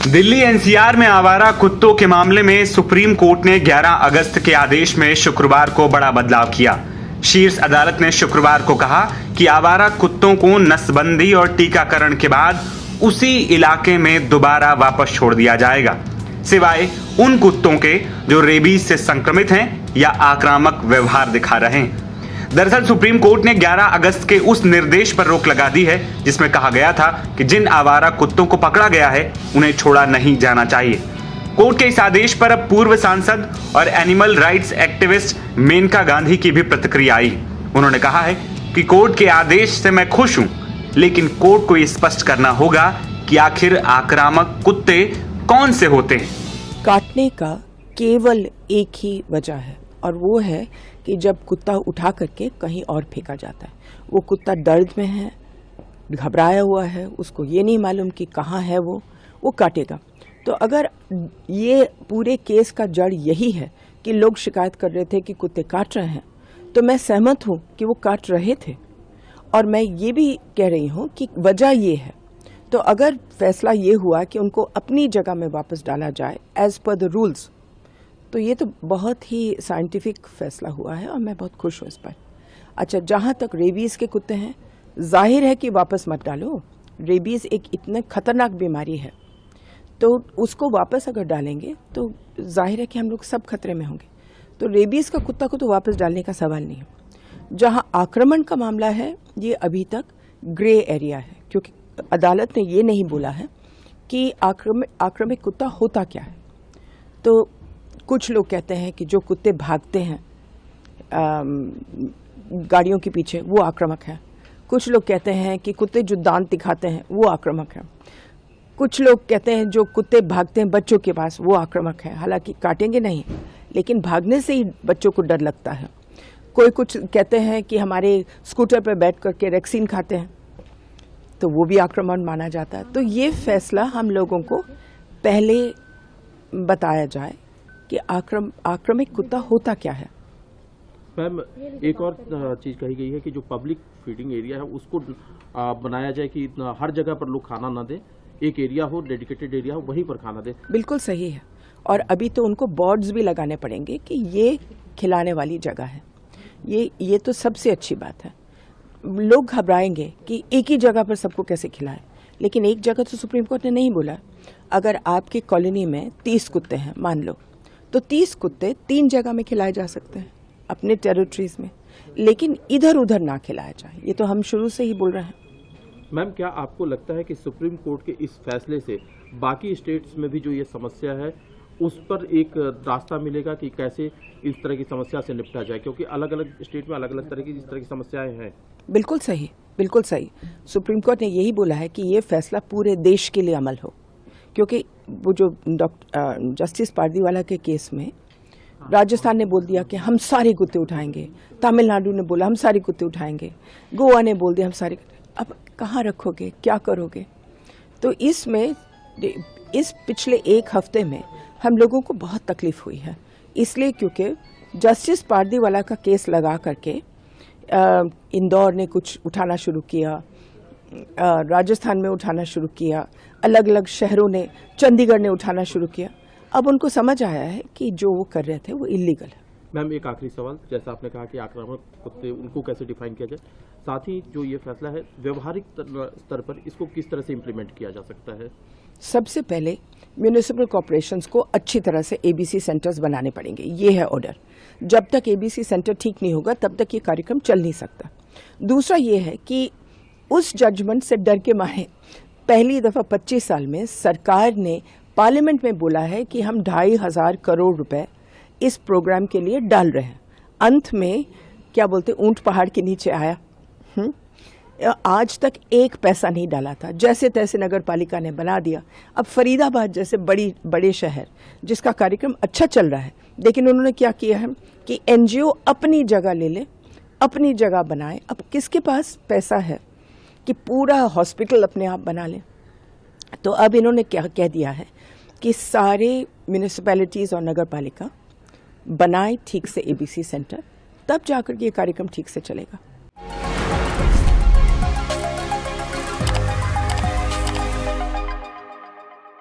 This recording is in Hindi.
दिल्ली एनसीआर में आवारा कुत्तों के मामले में सुप्रीम कोर्ट ने 11 अगस्त के आदेश में शुक्रवार को बड़ा बदलाव किया। शीर्ष अदालत ने शुक्रवार को कहा कि आवारा कुत्तों को नसबंदी और टीकाकरण के बाद उसी इलाके में दोबारा वापस छोड़ दिया जाएगा, सिवाय उन कुत्तों के जो रेबीज से संक्रमित हैं या आक्रामक व्यवहार दिखा रहे हैं। दरअसल सुप्रीम कोर्ट ने 11 अगस्त के उस निर्देश पर रोक लगा दी है जिसमें कहा गया था कि जिन आवारा कुत्तों को पकड़ा गया है उन्हें छोड़ा नहीं जाना चाहिए। कोर्ट के इस आदेश पर अब पूर्व सांसद और animal rights activist Maneka Gandhi की भी प्रतिक्रिया आई। उन्होंने कहा है कि कोर्ट के आदेश से मैं खुश हूं, लेकिन कोर्ट को ये स्पष्ट करना होगा कि आखिर आक्रामक कुत्ते कौन से होते हैं। काटने का केवल एक ही वजह है और वो है कि जब कुत्ता उठा करके कहीं और फेंका जाता है। वो कुत्ता दर्द में है, घबराया हुआ है, उसको ये नहीं मालूम कि कहाँ है वो काटेगा। तो अगर ये पूरे केस का जड़ यही है कि लोग शिकायत कर रहे थे कि कुत्ते काट रहे हैं, तो मैं सहमत हूँ कि वो काट रहे थे और मैं ये भी कह रही हूँ कि वजह ये है। तो अगर फैसला ये हुआ कि उनको अपनी जगह में वापस डाला जाए एज पर द रूल्स, तो ये तो बहुत ही साइंटिफिक फैसला हुआ है और मैं बहुत खुश हूँ इस पर। अच्छा, जहाँ तक रेबीज़ के कुत्ते हैं, जाहिर है कि वापस मत डालो। रेबीज़ एक इतने खतरनाक बीमारी है, तो उसको वापस अगर डालेंगे तो जाहिर है कि हम लोग सब खतरे में होंगे। तो रेबीज़ का कुत्ता को तो वापस डालने का सवाल नहीं है। जहाँ आक्रमण का मामला है, ये अभी तक ग्रे एरिया है, क्योंकि अदालत ने ये नहीं बोला है कि आक्रामक कुत्ता होता क्या है। तो कुछ लोग कहते हैं कि जो कुत्ते भागते हैं गाड़ियों के पीछे वो आक्रामक है। कुछ लोग कहते हैं कि कुत्ते जो दांत दिखाते हैं वो आक्रामक है। कुछ लोग कहते हैं जो कुत्ते भागते हैं बच्चों के पास वो आक्रामक है, हालांकि काटेंगे नहीं, लेकिन भागने से ही बच्चों को डर लगता है। कोई कुछ कहते हैं कि हमारे स्कूटर पर बैठ करके वैक्सीन खाते हैं, तो वो भी आक्रमण माना जाता है। तो ये फैसला हम लोगों को पहले बताया जाए कि आक्रामक कुत्ता होता क्या है। मैम, एक और चीज़ कही गई है कि जो पब्लिक फीडिंग एरिया है उसको बनाया जाए कि हर जगह पर लोग खाना ना दें, एक एरिया हो, डेडिकेटेड एरिया हो, वहीं पर खाना दें। बिल्कुल सही है। और अभी तो उनको बोर्ड्स भी लगाने पड़ेंगे कि ये खिलाने वाली जगह है। ये तो सबसे अच्छी बात है। लोग घबराएंगे कि एक ही जगह पर सबको कैसे खिलाएं, लेकिन एक जगह तो सुप्रीम कोर्ट ने नहीं बोला। अगर आपकी कॉलोनी में 30 कुत्ते हैं मान लो, तो 30 कुत्ते 3 जगह में खिलाए जा सकते हैं अपने टेरिटरीज में, लेकिन इधर उधर ना खिलाया जाए। ये तो हम शुरू से ही बोल रहे हैं। मैम, क्या आपको लगता है कि सुप्रीम कोर्ट के इस फैसले से बाकी स्टेट्स में भी जो ये समस्या है उस पर एक रास्ता मिलेगा कि कैसे इस तरह की समस्या से निपटा जाए, क्योंकि अलग अलग स्टेट में अलग अलग तरह की इस तरह की समस्याएं हैं। बिल्कुल सही, बिल्कुल सही। सुप्रीम कोर्ट ने यही बोला है कि ये फैसला पूरे देश के लिए अमल हो, क्योंकि वो जो जस्टिस पारदीवाला के केस में राजस्थान ने बोल दिया कि हम सारे कुत्ते उठाएंगे, तमिलनाडु ने बोला हम सारे कुत्ते उठाएंगे, गोवा ने बोल दिया हम सारे। अब कहाँ रखोगे, क्या करोगे? तो इसमें इस पिछले एक हफ्ते में हम लोगों को बहुत तकलीफ हुई है, इसलिए क्योंकि जस्टिस पारदीवाला का केस लगा करके इंदौर ने कुछ उठाना शुरू किया, राजस्थान में उठाना शुरू किया, अलग अलग शहरों ने, चंडीगढ़ ने उठाना शुरू किया। अब उनको समझ आया है कि जो वो कर रहे थे वो इलीगल है। मैम, एक आखिरी सवाल, जैसा आपने कहा कि आक्रामक कुत्ते उनको कैसे डिफाइन किया जाए, साथ ही जो ये फैसला है व्यवहारिक स्तर पर इसको किस तरह से इम्प्लीमेंट किया जा सकता है? सबसे पहले म्यूनिसिपल कॉर्पोरेशंस को अच्छी तरह से एबीसी सेंटर्स बनाने पड़ेंगे। ये है ऑर्डर। जब तक एबीसी सेंटर ठीक नहीं होगा तब तक ये कार्यक्रम चल नहीं सकता। दूसरा ये है कि उस जजमेंट से डर के मारे पहली दफा 25 साल में सरकार ने पार्लियामेंट में बोला है कि हम 2,500 करोड़ रुपए इस प्रोग्राम के लिए डाल रहे हैं। अंत में क्या बोलते, ऊंट पहाड़ के नीचे आया। आज तक एक पैसा नहीं डाला था, जैसे तैसे नगर पालिका ने बना दिया। अब फरीदाबाद जैसे बड़े शहर जिसका कार्यक्रम अच्छा चल रहा है, लेकिन उन्होंने क्या किया है कि एनजीओ अपनी जगह ले ले, अपनी जगह बनाए। अब किसके पास पैसा है कि पूरा हॉस्पिटल अपने आप बना ले? तो अब इन्होंने क्या कह दिया है कि सारे म्यूनिसिपैलिटीज़ और नगर पालिका बनाए ठीक से एबीसी सेंटर, तब जाकर ये कार्यक्रम ठीक से चलेगा।